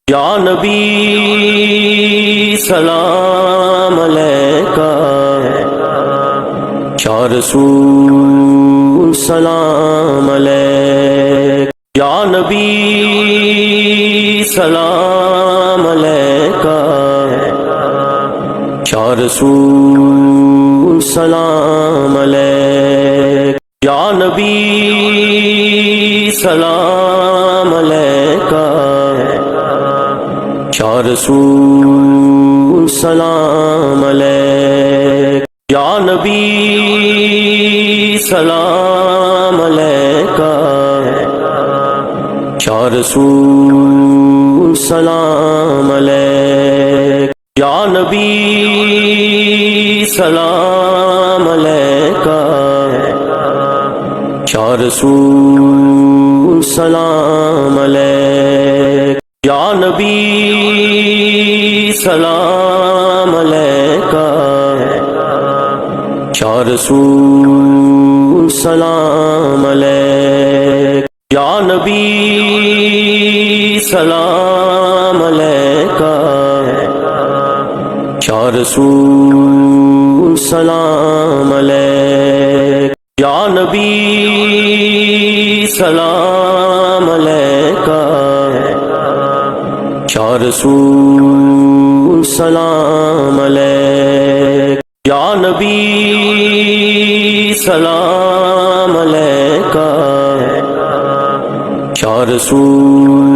یا نبی سلام علیکہ، یا رسول سلام علیکہ، یا نبی سلام علیکہ، یا رسول سلام علیکہ، یا نبی سلام علیکہ، یا رسول سلام علیکہ، یا نبی سلام علیکہ، یا رسول سلام علیکہ، یا نبی سلام علیکہ، یا رسول سلام علیکہ، یا نبی سلام علیکہ، یا رسول سلام علیکہ، یا نبی سلام علیکہ، یا رسول سلام علیکہ، یا نبی سلام علیکہ، یا رسول سلام علیکہ، یا نبی سلام علیکہ، یا رسول